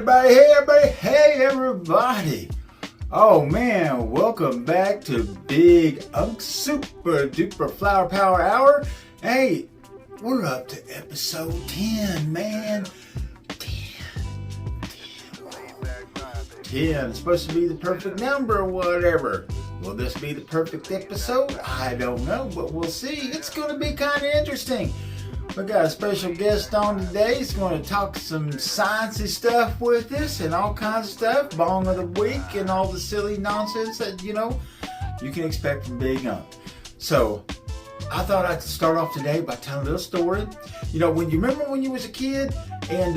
Hey everybody. Oh man, welcome back to Big Super Duper Flower Power Hour. Hey, we're up to episode 10, man. 10. It's supposed to be the perfect number or whatever. Will this be the perfect episode? I don't know, but we'll see. It's going to be kind of interesting. We got a special guest on today. He's going to talk some sciencey stuff with us and all kinds of stuff. Bong of the week and all the silly nonsense that, you can expect from Big Young. So, I thought I'd start off today by telling a little story. When you remember when you was a kid and,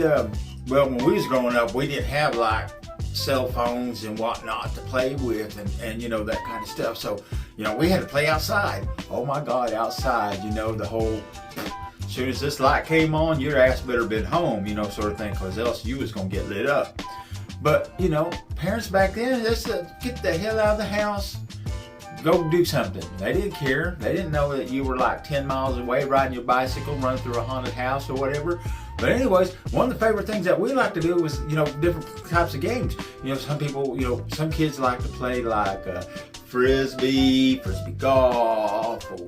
when we was growing up, we didn't have like cell phones and whatnot to play with and that kind of stuff. So, we had to play outside. Oh my God, outside, the whole... As soon as this light came on, your ass better been home, sort of thing, because else you was going to get lit up. But, parents back then, they said, get the hell out of the house, go do something. They didn't care. They didn't know that you were like 10 miles away riding your bicycle, running through a haunted house or whatever. But anyways, one of the favorite things that we like to do was, different types of games. Some people, some kids like to play like frisbee golf, or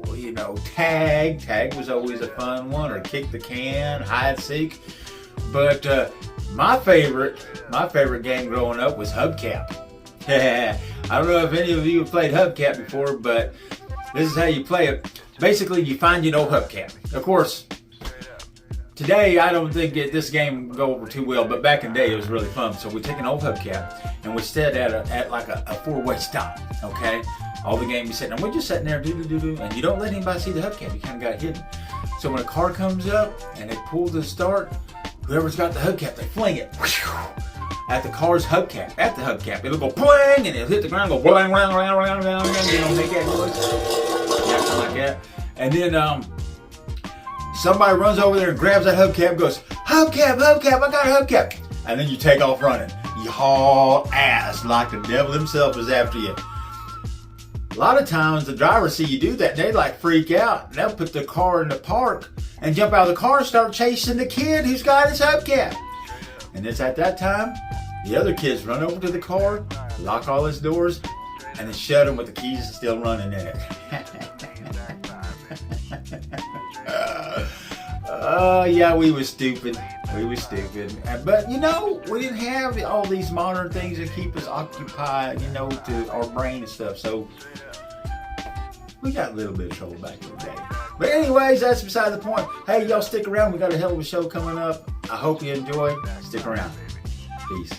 tag. Tag was always a fun one, or kick the can, hide and seek. But my favorite game growing up was hubcap. I don't know if any of you have played hubcap before, but this is how you play it. Basically, you find your old hubcap. Of course, today I don't think this game will go over too well, but back in the day it was really fun. So we take an old hubcap and we sit at like a four-way stop. Okay, all the game you sitting, and we're just sitting there, and you don't let anybody see the hubcap. You kind of got it hidden. So when a car comes up and they pull the start, whoever's got the hubcap, they fling it at the car's hubcap. At the hubcap, it'll go blang, and it'll hit the ground, go blang, blang, blang, blang, blang, blang. Make that noise, yeah, something like that. And then somebody runs over there and grabs that hubcap, and goes, hubcap, I got a hubcap, and then you take off running. You haul ass like the devil himself is after you. A lot of times the drivers see you do that, they like freak out. They'll put the car in the park and jump out of the car and start chasing the kid who's got his hubcap. And it's at that time, the other kids run over to the car, lock all his doors, and then shut them with the keys still running in it. Yeah, we was stupid. But, we didn't have all these modern things that keep us occupied, to our brain and stuff. So, we got a little bit of trouble back in the day. But anyways, that's beside the point. Hey, y'all stick around. We got a hell of a show coming up. I hope you enjoy. Stick around. Peace.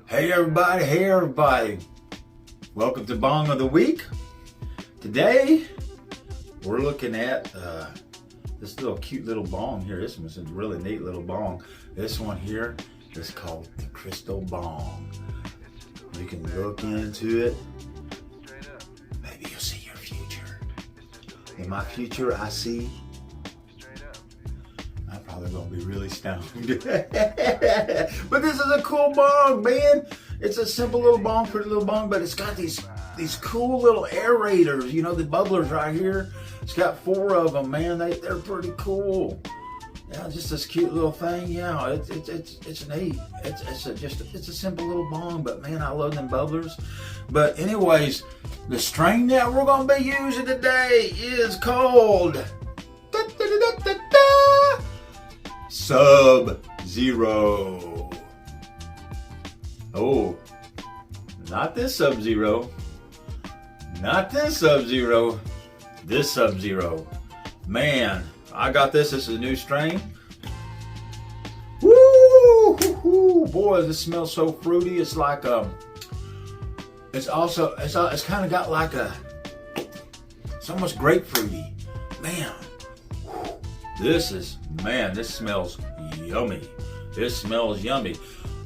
Hey everybody. Welcome to Bong of the Week. Today, we're looking at this little cute little bong here. This one's a really neat little bong. This one here is called the Crystal Bong. You can look into it. Maybe you'll see your future. In my future, I see I'm probably gonna be really stoned. But this is a cool bong, man. It's a simple little bong, pretty little bong, but it's got these cool little aerators, you know, the bubblers right here. It's got 4 of them, man. They're pretty cool. Yeah, just this cute little thing. Yeah, it's neat. It's a simple little bong, but man, I love them bubblers. But anyways, the strain that we're gonna be using today is called Sub-Zero. Oh, not this Sub-Zero. Not this Sub-Zero. This Sub-Zero. Man, I got this. This is a new strain. Woo! Boy, this smells so fruity. It's like it's kind of got like it's almost grapefruity. Man, this smells yummy. This smells yummy.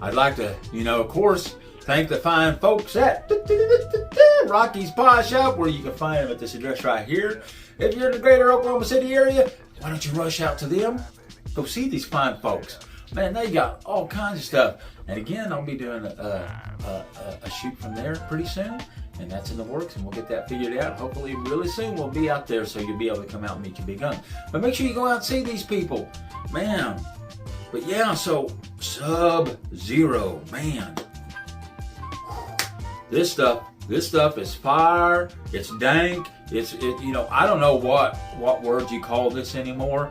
I'd like to, of course, thank the fine folks at Rocky's Paw Shop, where you can find them at this address right here. If you're in the greater Oklahoma City area, why don't you rush out to them? Go see these fine folks. Man, they got all kinds of stuff. And again, I'll be doing a shoot from there pretty soon. And that's in the works, and we'll get that figured out. Hopefully really soon we'll be out there so you'll be able to come out and meet your big gun. But make sure you go out and see these people. Man. But yeah, so Sub-Zero, man. This stuff is fire. It's dank. I don't know what words you call this anymore.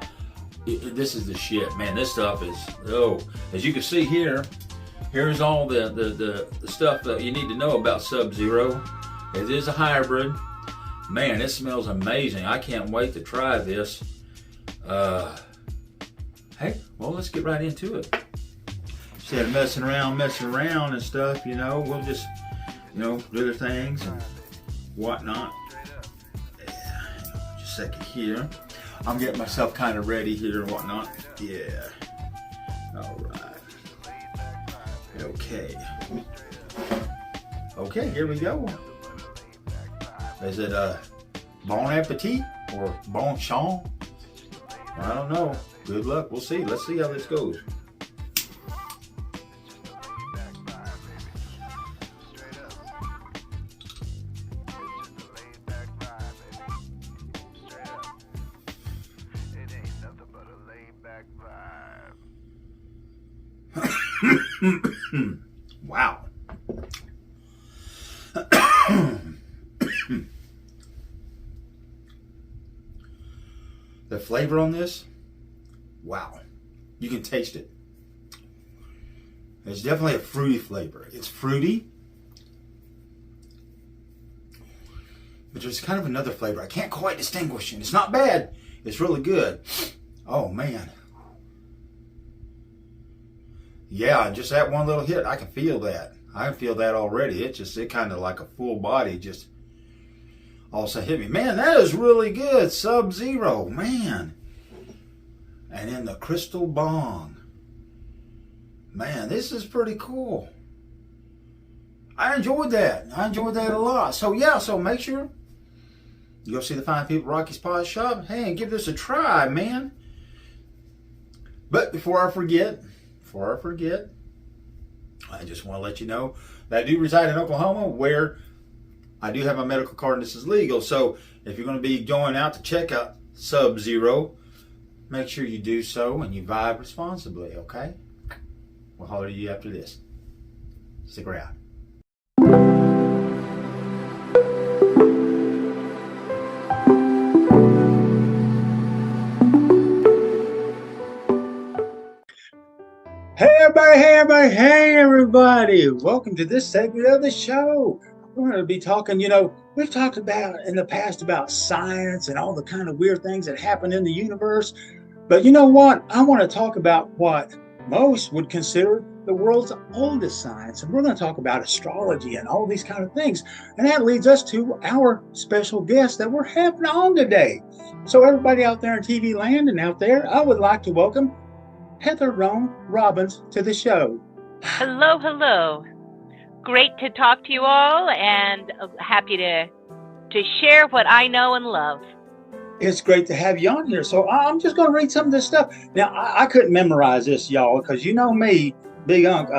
This is the shit, man. This stuff is, as you can see here, here's all the stuff that you need to know about Sub-Zero. It is a hybrid. Man, it smells amazing. I can't wait to try this. Hey, well, let's get right into it. Instead of messing around and stuff, we'll just, do the things and whatnot. Just a second here. I'm getting myself kind of ready here and whatnot. Yeah. All right. Okay, here we go. Is it Bon Appetit or Bon Chant? I don't know. Good luck. We'll see. Let's see how this goes. Wow. The flavor on this, wow. You can taste it. It's definitely a fruity flavor. It's fruity, but there's kind of another flavor. I can't quite distinguish it. It's not bad. It's really good. Oh, man. Yeah, just that one little hit, I can feel that. I can feel that already. It kind of like a full body just also hit me. Man, that is really good. Sub-Zero, man. And then the Crystal Bong. Man, this is pretty cool. I enjoyed that. I enjoyed that a lot. So yeah, so make sure you go see the fine people at Rocky's Paw Shop. Hey, and give this a try, man. But before I forget, I just want to let you know that I do reside in Oklahoma, where I do have my medical card and this is legal. So if you're going to be going out to check out Sub-Zero, make sure you do so and you vibe responsibly, okay? We'll holler at you after this. Stick around. Hey everybody! Welcome to this segment of the show. We're going to be talking, we've talked about in the past about science and all the kind of weird things that happen in the universe. But you know what? I want to talk about what most would consider the world's oldest science. And we're going to talk about astrology and all these kind of things. And that leads us to our special guest that we're having on today. So everybody out there in TV land and out there, I would like to welcome Roan Robbins to the show. Hello, hello. Great to talk to you all, and happy to share what I know and love. It's great to have you on here. So I'm just going to read some of this stuff. Now, I couldn't memorize this, y'all, because you know me, Big Unk.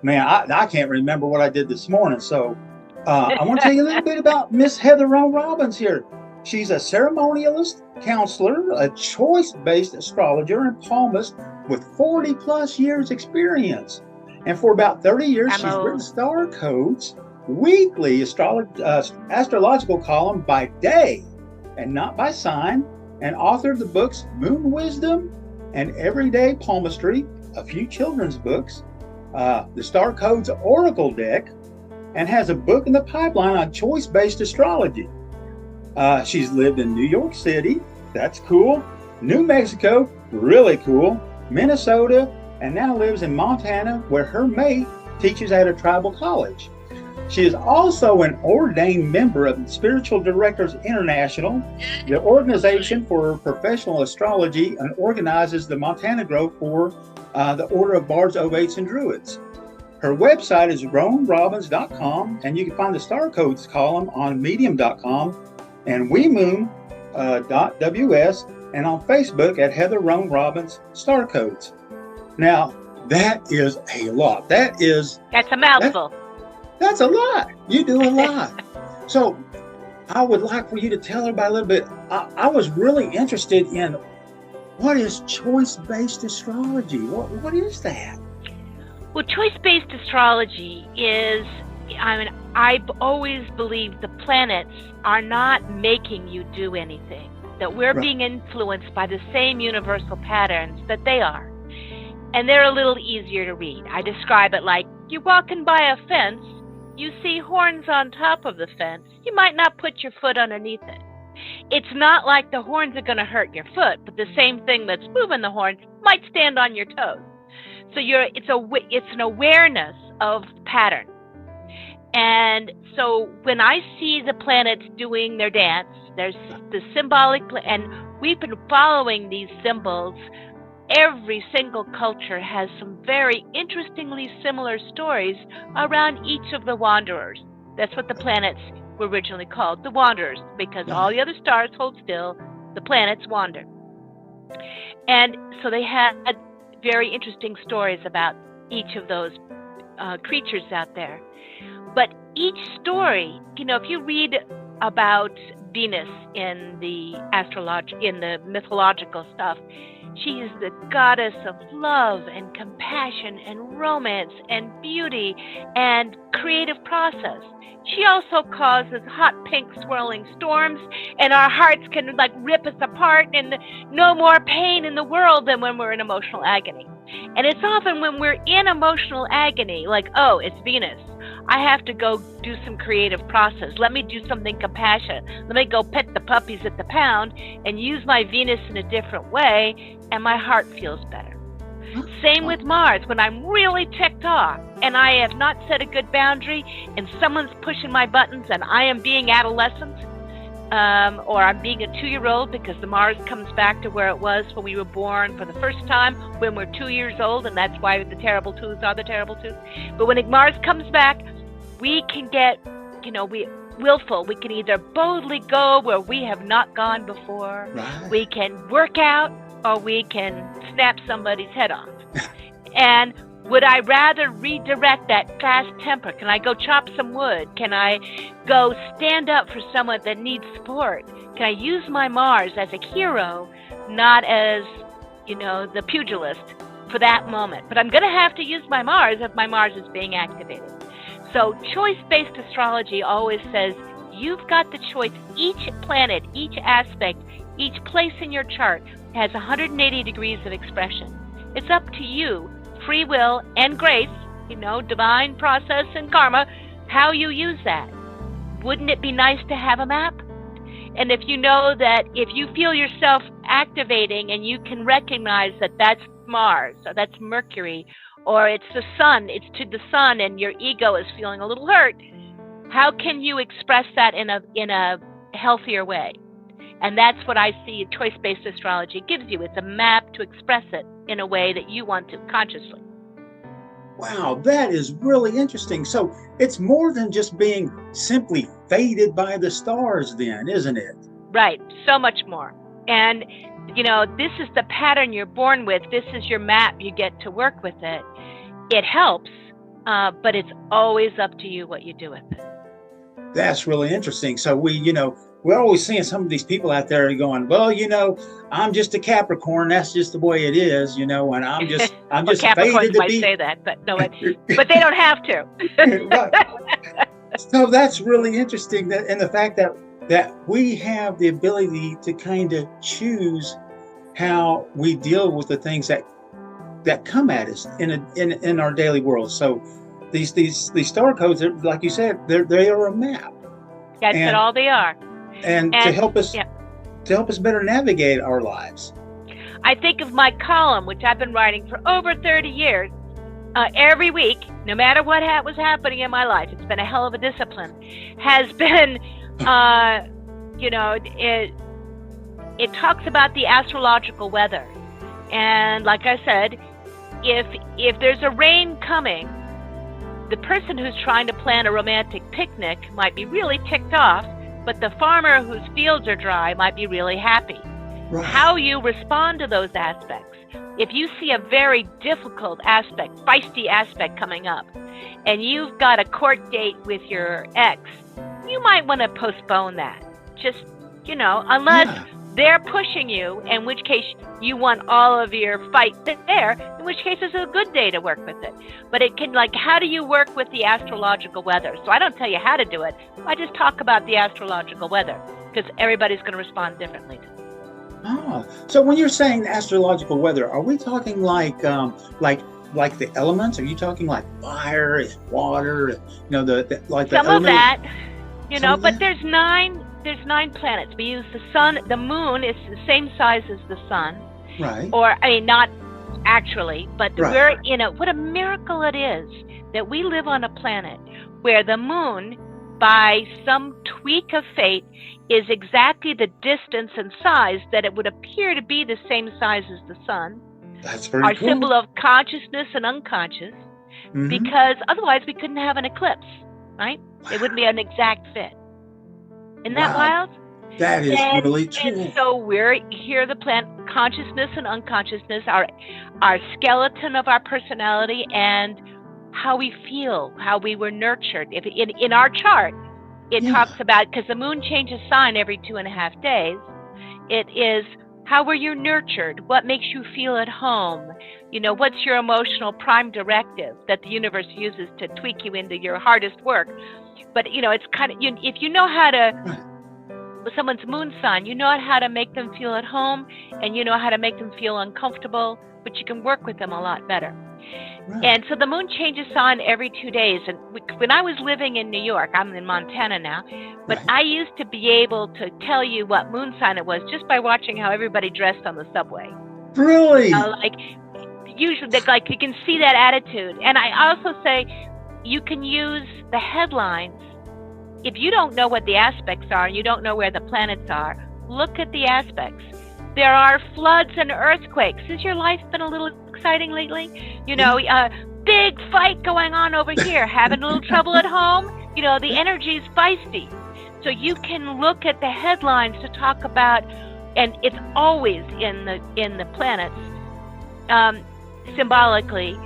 Man, I can't remember what I did this morning. So I want to tell you a little bit about Miss Roan Robbins here. She's a ceremonialist, counselor, a choice-based astrologer, and palmist with 40 plus years experience. And for about 30 years, she's written star codes, weekly astrological column by day and not by sign, and authored the books Moon Wisdom and Everyday Palmistry, a few children's books, the Star Codes Oracle deck, and has a book in the pipeline on choice-based astrology. She's lived in New York City, that's cool, New Mexico, really cool, Minnesota, and now lives in Montana, where her mate teaches at a tribal college. She is also an ordained member of the Spiritual Directors International, the organization for professional astrology, and organizes the Montana Grove for the Order of Bards, Ovates, and Druids. Her website is robbins.com, and you can find the Star Codes column on medium.com and wemoon.ws, and on Facebook at Heather Roan Robbins Star Codes. Now, that is a lot. That's a mouthful. That's a lot. You do a lot. So I would like for you to tell everybody a little bit. I was really interested in what is choice-based astrology? What is that? Well, choice-based astrology is, I've always believed the planets are not making you do anything, that we're being influenced by the same universal patterns that they are. And they're a little easier to read. I describe it like you're walking by a fence, you see horns on top of the fence, you might not put your foot underneath it. It's not like the horns are going to hurt your foot, but the same thing that's moving the horns might stand on your toes. So it's an awareness of pattern. And so when I see the planets doing their dance, there's the symbolic, and we've been following these symbols. Every single culture has some very interestingly similar stories around each of the wanderers. That's what the planets were originally called, the wanderers, because all the other stars hold still, the planets wander. And so they had very interesting stories about each of those creatures out there. But each story, if you read about Venus in the mythological stuff, she is the goddess of love and compassion and romance and beauty and creative process. She also causes hot pink swirling storms, and our hearts can rip us apart, and no more pain in the world than when we're in emotional agony. And it's often when we're in emotional agony, it's Venus, I have to go do some creative process. Let me do something compassionate. Let me go pet the puppies at the pound and use my Venus in a different way, and my heart feels better. Same with Mars. When I'm really ticked off and I have not set a good boundary and someone's pushing my buttons and I am being adolescent, or I'm being a 2-year-old, because the Mars comes back to where it was when we were born for the first time when we're 2 years old, and that's why the terrible twos are the terrible twos. But when Mars comes back, we can get, willful. We can either boldly go where we have not gone before, we can work out, or we can snap somebody's head off. And would I rather redirect that fast temper? Can I go chop some wood? Can I go stand up for someone that needs support? Can I use my Mars as a hero, not as, the pugilist for that moment? But I'm going to have to use my Mars if my Mars is being activated. So choice-based astrology always says you've got the choice. Each planet, each aspect, each place in your chart has 180 degrees of expression. It's up to you, free will and grace, divine process and karma, how you use that. Wouldn't it be nice to have a map? And if you know that if you feel yourself activating and you can recognize that that's Mars or that's Mercury or it's the sun, it's to the sun and your ego is feeling a little hurt, how can you express that in a healthier way? And that's what I see choice-based astrology gives you. It's a map to express it in a way that you want to consciously. Wow, that is really interesting. So it's more than just being simply fated by the stars then, isn't it? Right, so much more. And, this is the pattern you're born with. This is your map. You get to work with it. It helps, but it's always up to you what you do with it. That's really interesting. So we, we're always seeing some of these people out there going, well, I'm just a Capricorn. That's just the way it is, and I'm just well, fated Capricorns to might be. say that, but no, but they don't have to. Right. So that's really interesting, and the fact that we have the ability to kind of choose how we deal with the things that come at us in our daily world. So these star codes, like you said, they are a map. That's what all they are. And to help us better navigate our lives. I think of my column, which I've been writing for over 30 years. Every week, no matter what was happening in my life, it's been a hell of a discipline, has been, it talks about the astrological weather. And like I said, if there's a rain coming, the person who's trying to plan a romantic picnic might be really ticked off, but the farmer whose fields are dry might be really happy. Right. How you respond to those aspects. If you see a very difficult aspect, feisty aspect coming up, and you've got a court date with your ex, you might want to postpone that. Just, unless they're pushing you, in which case you want all of your fight there, in which case it's a good day to work with it. But it can, how do you work with the astrological weather? So I don't tell you how to do it. I just talk about the astrological weather, because everybody's going to respond differently to it. Oh, so when you're saying astrological weather, are we talking like the elements? Are you talking like fire and water? Some of that, but there's nine planets. We use the sun. The moon is the same size as the sun. Right. Or, not actually, but we're what a miracle it is that we live on a planet where the moon, by some tweak of fate, is exactly the distance and size that it would appear to be the same size as the sun. That's very Our cool. symbol of consciousness and unconscious, because otherwise we couldn't have an eclipse, right? Wow. It wouldn't be an exact fit. Isn't that wild? That is really true. And so we're here, the planet, consciousness and unconsciousness, our skeleton of our personality, and how we feel, how we were nurtured. If in our chart, it talks about, because the moon changes sign every 2.5 days, it is how were you nurtured? What makes you feel at home? What's your emotional prime directive that the universe uses to tweak you into your hardest work? But, it's kind of, if you know how to, with someone's moon sign, you know how to make them feel at home, and you know how to make them feel uncomfortable, but you can work with them a lot better. Right. And so the moon changes sign every 2 days. And when I was living in New York, I'm in Montana now, but I used to be able to tell you what moon sign it was just by watching how everybody dressed on the subway. Really? Usually, you can see that attitude. And I also say you can use the headlines. If you don't know what the aspects are, and you don't know where the planets are, look at the aspects. There are floods and earthquakes. Has your life been a little exciting lately? Big fight going on over here. Having a little trouble at home? The energy's feisty. So you can look at the headlines to talk about, and it's always in the planets, symbolically,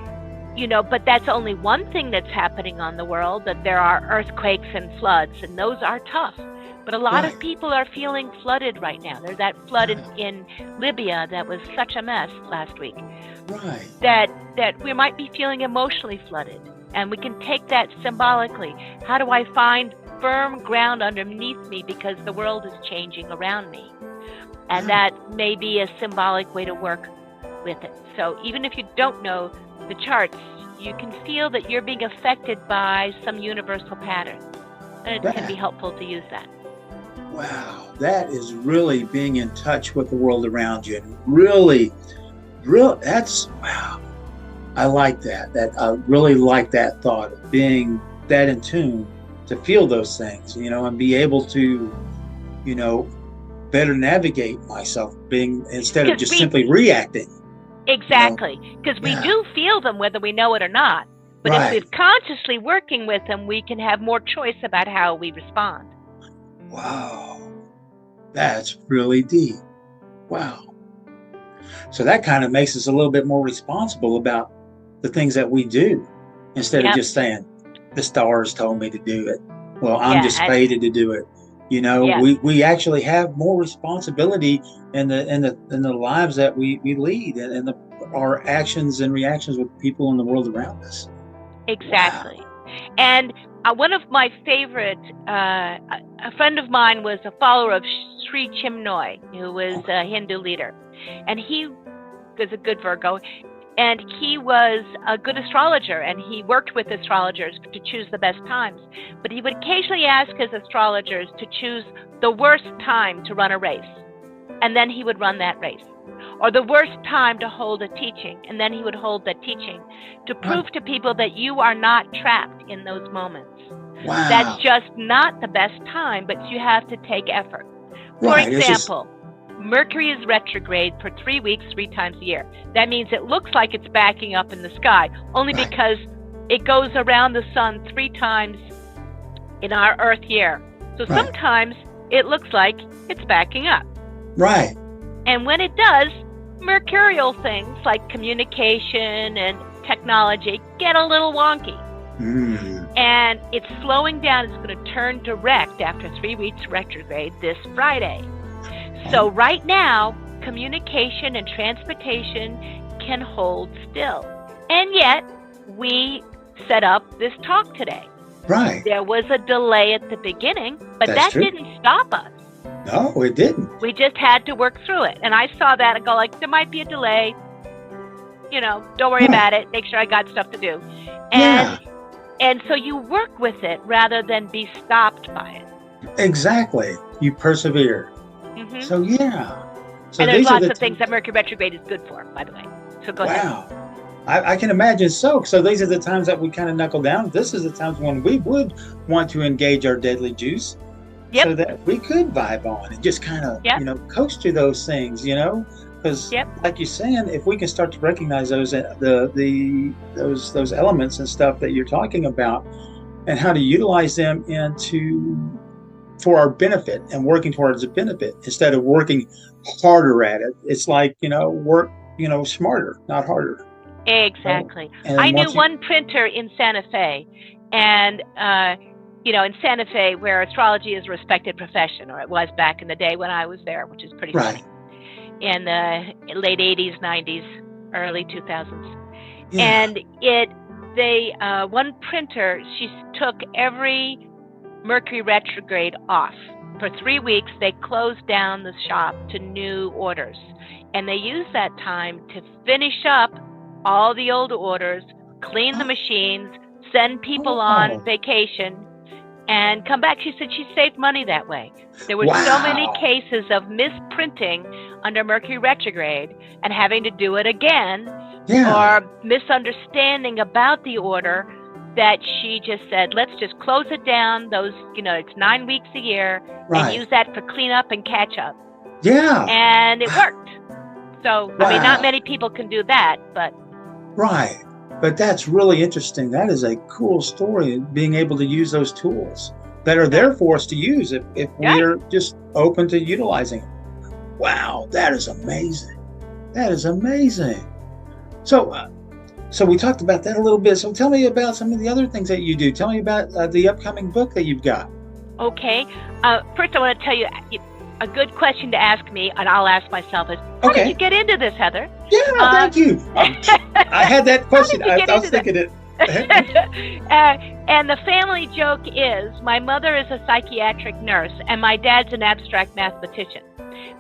but that's only one thing that's happening on the world, that there are earthquakes and floods, and those are tough. But a lot of people are feeling flooded right now. There's that flood in Libya that was such a mess last week. Right. That we might be feeling emotionally flooded. And we can take that symbolically. How do I find firm ground underneath me because the world is changing around me? And that may be a symbolic way to work with it. So even if you don't know the charts, you can feel that you're being affected by some universal pattern. And it can be helpful to use that. Wow, that is really being in touch with the world around you, and really, that's wow. I like that. I really like that thought of being that in tune to feel those things, and be able to, better navigate myself, instead of just simply reacting. Exactly, because we do feel them whether we know it or not. But if we're consciously working with them, we can have more choice about how we respond. Wow, that's really deep. Wow. So that kind of makes us a little bit more responsible about the things that we do, instead of just saying, the stars told me to do it. Well, I'm just fated to do it. You know, Yes. we actually have more responsibility in the lives that we lead, and our actions and reactions with people in the world around us. Exactly. Wow. And one of my favorite, a friend of mine was a follower of Sri Chinmoy, who was a Hindu leader. And he was a good Virgo. And he was a good astrologer, and he worked with astrologers to choose the best times. But he would occasionally ask his astrologers to choose the worst time to run a race. And then he would run that race. Or the worst time to hold a teaching, and then he would hold that teaching to prove to people that you are not trapped in those moments. Wow. That's just not the best time, but you have to take effort. For example, Mercury is retrograde for 3 weeks, 3 times a year. That means it looks like it's backing up in the sky, only because it goes around the sun 3 times in our Earth year. So sometimes it looks like it's backing up. Right. And when it does, mercurial things like communication and technology get a little wonky. And it's slowing down. It's going to turn direct after 3 weeks retrograde this Friday. So right now, communication and transportation can hold still. And yet, we set up this talk today. Right. There was a delay at the beginning, but that didn't stop us. No, it didn't. We just had to work through it. And I saw that and go like, there might be a delay. You know, don't worry about it. Make sure I got stuff to do. And so you work with it rather than be stopped by it. Exactly. You persevere. So, So and there's lots of things that Mercury retrograde is good for, by the way. So go ahead. Wow. I can imagine so. So these are the times that we kind of knuckle down. This is the times when we would want to engage our deadly juice. Yep. So that we could vibe on and just kind of, you know, coast through those things, you know, because like you're saying, if we can start to recognize those those elements and stuff that you're talking about, and how to utilize them for our benefit and working towards a benefit instead of working harder at it. It's like, you know, work, you know, smarter, not harder. Exactly. I knew one printer in Santa Fe, and you know, in Santa Fe, where astrology is a respected profession, or it was back in the day when I was there, which is pretty funny, in the late 80s, 90s, early 2000s. And one printer, she took every Mercury retrograde off. For 3 weeks, they closed down the shop to new orders. And they used that time to finish up all the old orders, clean the machines, send people on vacation, and come back. She said she saved money that way. There were so many cases of misprinting under Mercury retrograde and having to do it again, or misunderstanding about the order, that she just said, let's just close it down. Those, you know, it's 9 weeks a year, and use that for cleanup and catch up. And it worked. So, I mean, not many people can do that, but. But that's really interesting. That is a cool story, being able to use those tools that are there for us to use if we're just open to utilizing them. Wow, that is amazing. That is amazing. So we talked about that a little bit. So tell me about some of the other things that you do. Tell me about the upcoming book that you've got. Okay. First, I want to tell you, a good question to ask me, and I'll ask myself, is how did you get into this, Heather? Thank you. I had that question. I was thinking it. And the family joke is, my mother is a psychiatric nurse, and my dad's an abstract mathematician.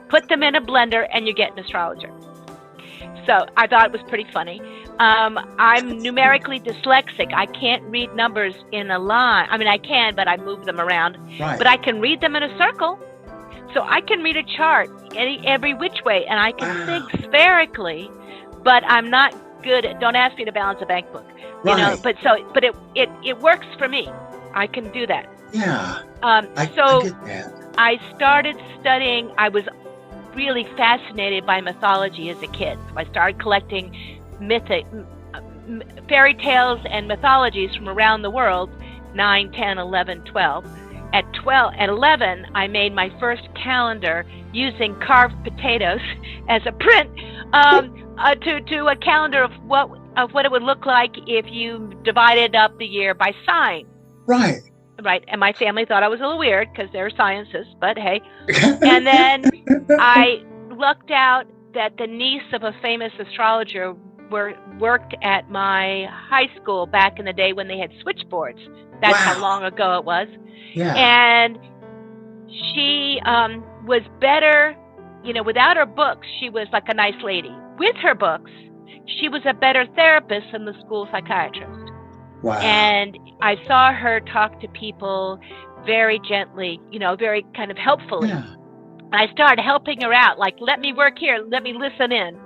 Put them in a blender, and you get an astrologer. So I thought it was pretty funny. I'm numerically dyslexic. I can't read numbers in a line. I mean, I can, but I move them around. But I can read them in a circle. So I can read a chart every which way, and I can think spherically, but I'm not good at, don't ask me to balance a bank book. You know, but it works for me. I can do that. I get that. I started studying. I was really fascinated by mythology as a kid. So I started collecting fairy tales and mythologies from around the world, 9, 10, 11, 12. At 11, I made my first calendar using carved potatoes as a print to a calendar of what it would look like if you divided up the year by sign. Right. And my family thought I was a little weird because they're scientists, but hey. And then I lucked out that the niece of a famous astrologer worked at my high school back in the day when they had switchboards. That's how long ago it was. Yeah. And she was better, without her books, she was like a nice lady. With her books, she was a better therapist than the school psychiatrist. Wow. And I saw her talk to people very gently, very kind of helpfully. Yeah. I started helping her out, like, let me work here, let me listen in.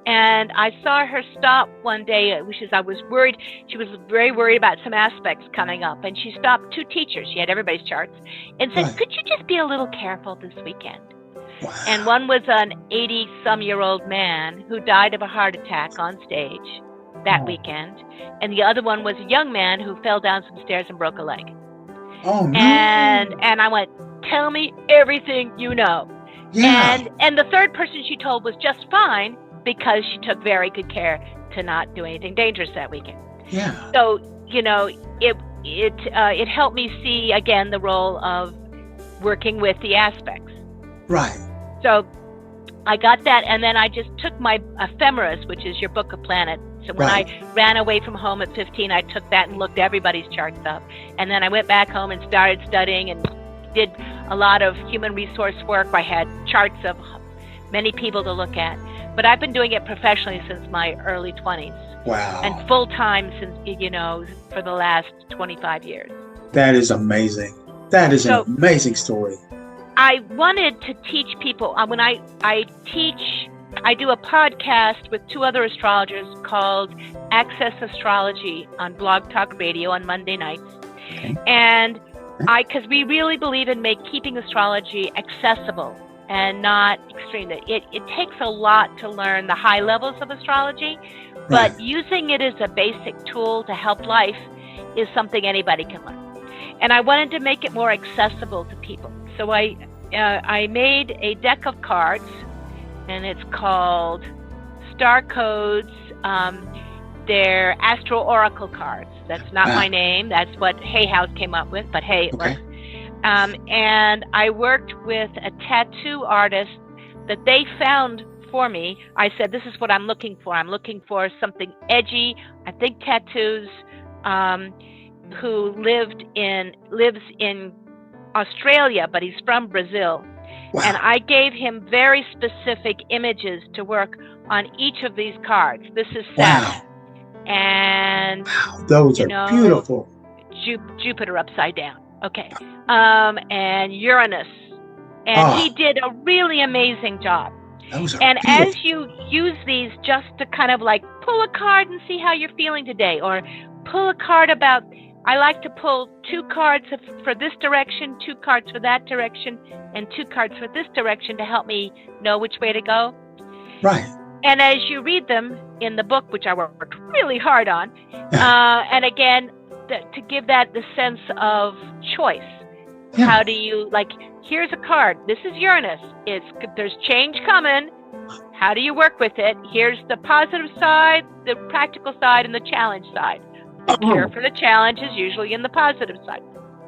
And I saw her stop one day, I was worried. She was very worried about some aspects coming up. And she stopped 2 teachers. She had everybody's charts and said, could you just be a little careful this weekend? Wow. And one was an 80-some-year-old man who died of a heart attack on stage that weekend. And the other one was a young man who fell down some stairs and broke a leg. Oh, no. And I went, tell me everything you know. Yeah. And the third person she told was just fine because she took very good care to not do anything dangerous that weekend. Yeah. So, it helped me see, again, the role of working with the aspects. Right. So I got that, and then I just took my ephemeris, which is your book of planets. So when I ran away from home at 15, I took that and looked everybody's charts up. And then I went back home and started studying and did a lot of human resource work. I had charts of many people to look at. But I've been doing it professionally since my early 20s. Wow. And full-time since, for the last 25 years. That is amazing. That is an amazing story. I wanted to teach people. When I teach, I do a podcast with 2 other astrologers called Access Astrology on Blog Talk Radio on Monday nights. Okay. And because we really believe in keeping astrology accessible and not extreme. It takes a lot to learn the high levels of astrology, but using it as a basic tool to help life is something anybody can learn. And I wanted to make it more accessible to people. So I made a deck of cards, and it's called Starcodes. They're Astro Oracle cards. That's not my name. That's what Hay House came up with, but hey, it works. And I worked with a tattoo artist that they found for me. I said, this is what I'm looking for. I'm looking for something edgy. I think tattoos, who lives in Australia, but he's from Brazil. Wow. And I gave him very specific images to work on each of these cards. This is Saturn. And those are beautiful. Jupiter upside down. Okay. And Uranus. And he did a really amazing job. Those are and beautiful. As you use these just to kind of like pull a card and see how you're feeling today, or pull a card about, I like to pull 2 cards for this direction, 2 cards for that direction, and 2 cards for this direction to help me know which way to go. Right. And as you read them in the book, which I worked really hard on, and again, to give that the sense of choice. Yeah. How do you, like, here's a card. This is Uranus. There's change coming. How do you work with it? Here's the positive side, the practical side, and the challenge side. The cure for the challenge is usually in the positive side.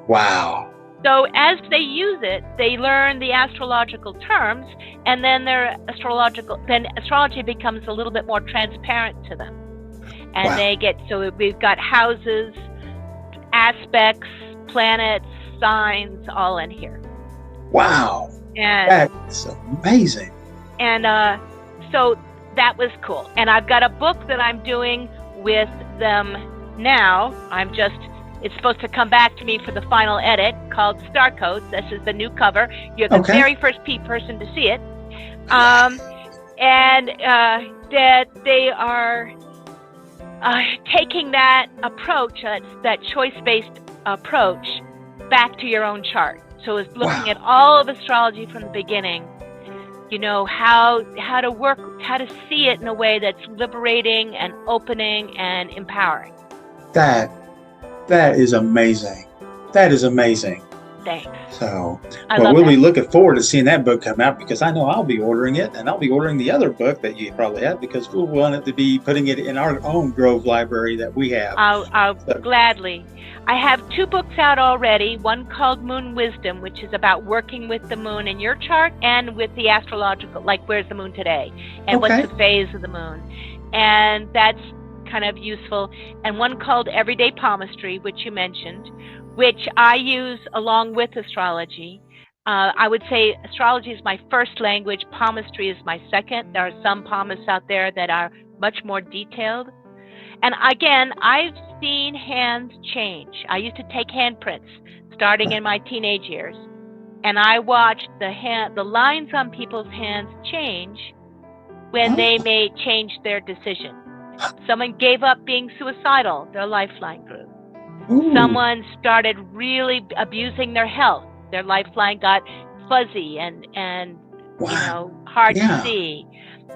Wow. So as they use it, they learn the astrological terms, and then then astrology becomes a little bit more transparent to them. And so we've got houses, aspects, planets, signs, all in here. Wow. And that's amazing. And so that was cool. And I've got a book that I'm doing with them now. It's supposed to come back to me for the final edit, called Starcodes. This is the new cover. You're the very first person to see it. And that they are taking that approach, that choice-based approach, back to your own chart. So it's looking at all of astrology from the beginning. How to work, how to see it in a way that's liberating and opening and empowering. That is amazing. That is amazing. Thanks. So, I well, love we'll that. be looking forward to seeing that book come out, because I know I'll be ordering it, and I'll be ordering the other book that you probably have, because we'll want it to be putting it in our own Grove library that we have. I'll gladly. I have 2 books out already. One called Moon Wisdom, which is about working with the moon in your chart and with the astrological, like where's the moon today and Okay. what's the phase of the moon. And that's kind of useful. And one called Everyday Palmistry, which you mentioned, which I use along with astrology. I would say astrology is my first language. Palmistry is my second. There are some palmists out there that are much more detailed. And again, I've seen hands change. I used to take handprints starting in my teenage years, and I watched the lines on people's hands change when they may change their decision. Someone gave up being suicidal, their lifeline grew. Ooh. Someone started really abusing their health. Their lifeline got fuzzy and Wow. hard Yeah. to see.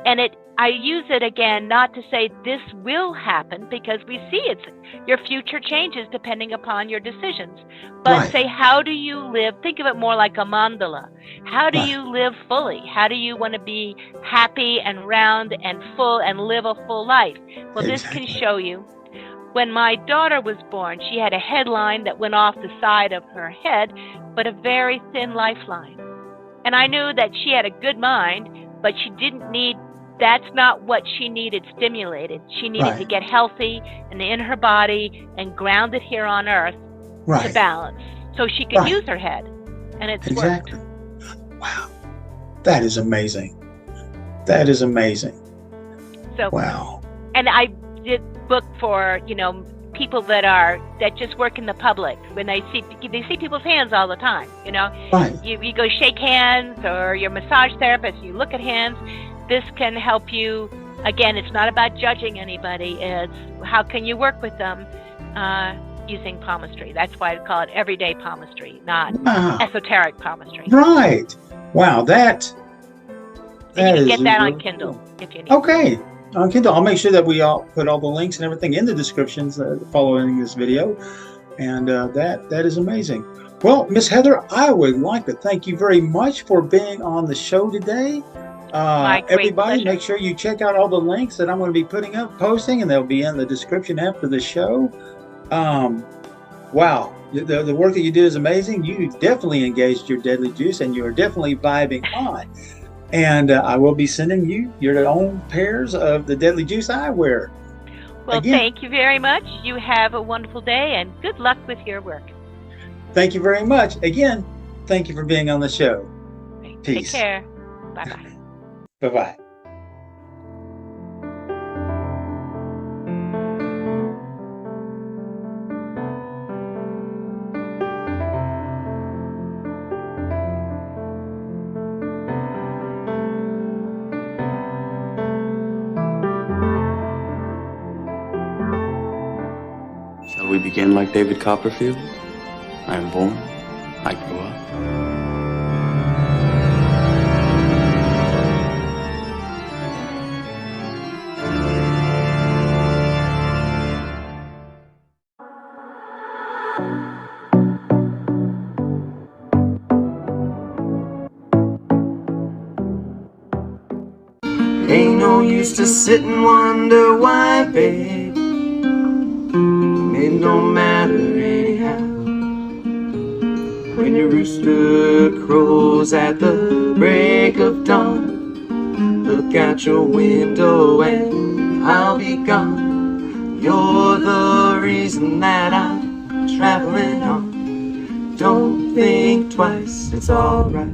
And I use it again not to say this will happen, because we see your future changes depending upon your decisions, but Right. say, how do you live? Think of it more like a mandala. How do Right. you live fully? How do you want to be happy and round and full and live a full life? Well, this can Exactly. show you. When my daughter was born, she had a headline that went off the side of her head, but a very thin lifeline. And I knew that she had a good mind, but she didn't need, that's not what she needed stimulated. She needed Right. to get healthy and in her body and grounded here on earth to Right. balance, so she could Right. use her head. And it's Exactly. worked. Wow. That is amazing. That is amazing. So, Wow. and I did book for, people that just work in the public. When they see people's hands all the time, Right. you go shake hands, or your massage therapist, you look at hands. This can help you. Again, it's not about judging anybody. It's how can you work with them using palmistry. That's why I call it everyday palmistry, not Wow. esoteric palmistry. Right. Wow. That And you is can get that on really Kindle cool. if you need. Okay. On Kindle. I'll make sure that we all put all the links and everything in the descriptions following this video. And that is amazing. Well, Miss Heather, I would like to thank you very much for being on the show today. My great Everybody, pleasure. make sure you check out all the links that I'm going to be posting, and they'll be in the description after the show. Wow, the work that you do is amazing. You definitely engaged your deadly juice, and you are definitely vibing on. And I will be sending you your own pairs of the deadly juice eyewear. Well, Again. thank you very much. You have a wonderful day, and good luck with your work. Thank you very much. Again, thank you for being on the show. Take Peace. care. Bye-bye. Bye-bye. Shall we begin like David Copperfield? I am born, I grow up. Ain't no use to sit and wonder why, babe. It don't matter anyhow. When your rooster crows at the break of dawn, look out your window and I'll be gone. You're the reason that I'm traveling on. Don't think twice, it's alright.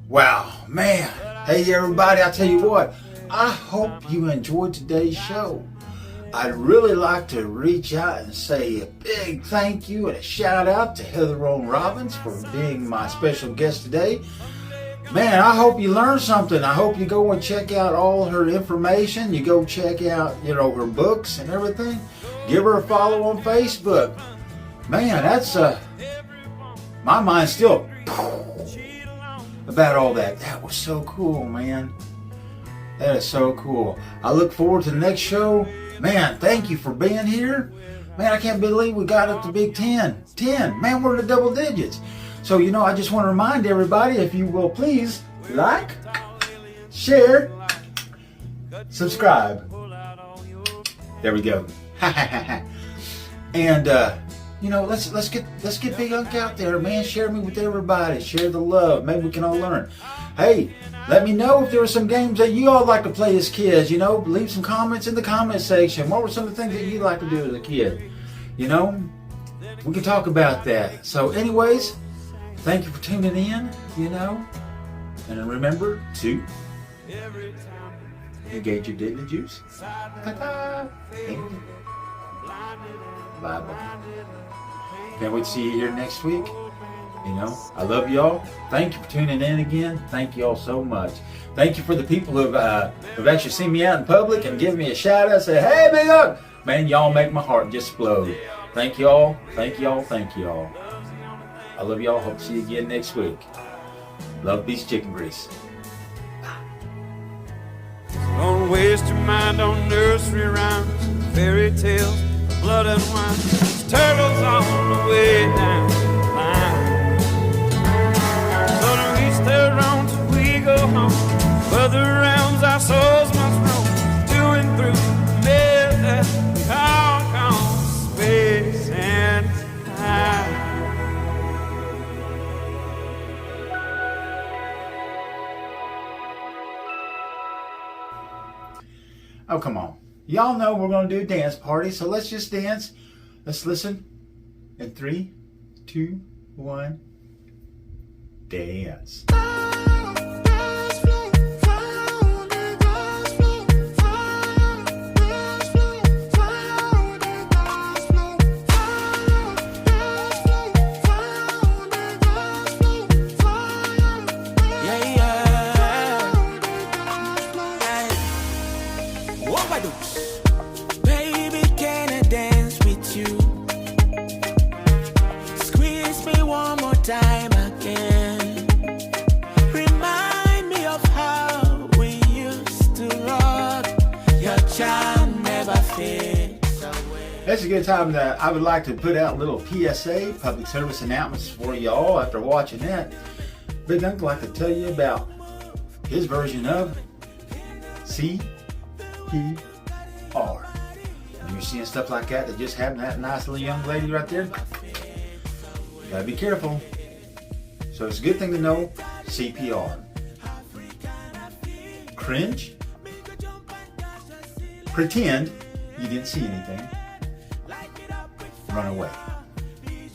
Wow, man. Hey, everybody, I tell you what, I hope you enjoyed today's show. I'd really like to reach out and say a big thank you and a shout out to Heather Roan Robbins for being my special guest today. Man, I hope you learned something. I hope you go and check out all her information. You go check out, her books and everything. Give her a follow on Facebook. Man, that's my mind's still about all that. That was so cool, man. That is so cool. I look forward to the next show. Man, thank you for being here. Man, I can't believe we got up to big 10. 10. Man, we're in the double digits. So, I just want to remind everybody, if you will please, like, share, subscribe. There we go. And, let's get Big Unk out there, man. Share me with everybody. Share the love. Maybe we can all learn. Hey, let me know if there were some games that you all like to play as kids. Leave some comments in the comment section. What were some of the things that you like to do as a kid? We can talk about that. So anyways, thank you for tuning in, and remember to engage your daily juice. Ta-ta! Bye-bye. Can't wait to see you here next week. I love y'all. Thank you for tuning in again. Thank you all so much. Thank you for the people who've actually seen me out in public and give me a shout out. Say, hey, Big Unk. Man, y'all make my heart just explode. Thank y'all. Thank y'all. Thank y'all. I love y'all. Hope to see you again next week. Love Beast Chicken Grease. Don't waste your mind on nursery rhymes, fairy tales, blood and wine. There's turtles on the way down the line. So to each their own till we go home. Further rounds our souls must roam, to and through the mess that we call space and time. Oh, come on. Y'all know we're going to do a dance party, so let's just dance. Let's listen. In 3, 2, 1. Dance. Baby, can I dance with you? Squeeze me one more time again. Remind me of how we used to rock. Your charm never fades away. That's a good time that I would like to put out a little PSA, public service announcements for y'all after watching that. Big Unk would like to tell you about his version of CPR. When you're seeing stuff like that just happened to that nice little young lady right there, you gotta be careful. So it's a good thing to know CPR. Cringe. Pretend you didn't see anything. Run away.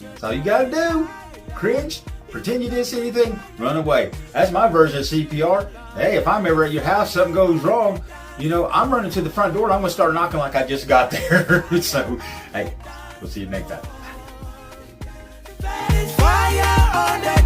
That's all you gotta do. Cringe. Pretend you didn't see anything. Run away. That's my version of CPR. Hey, if I'm ever at your house, something goes wrong, I'm running to the front door and I'm going to start knocking like I just got there. So, hey, we'll see you next time. Fire on the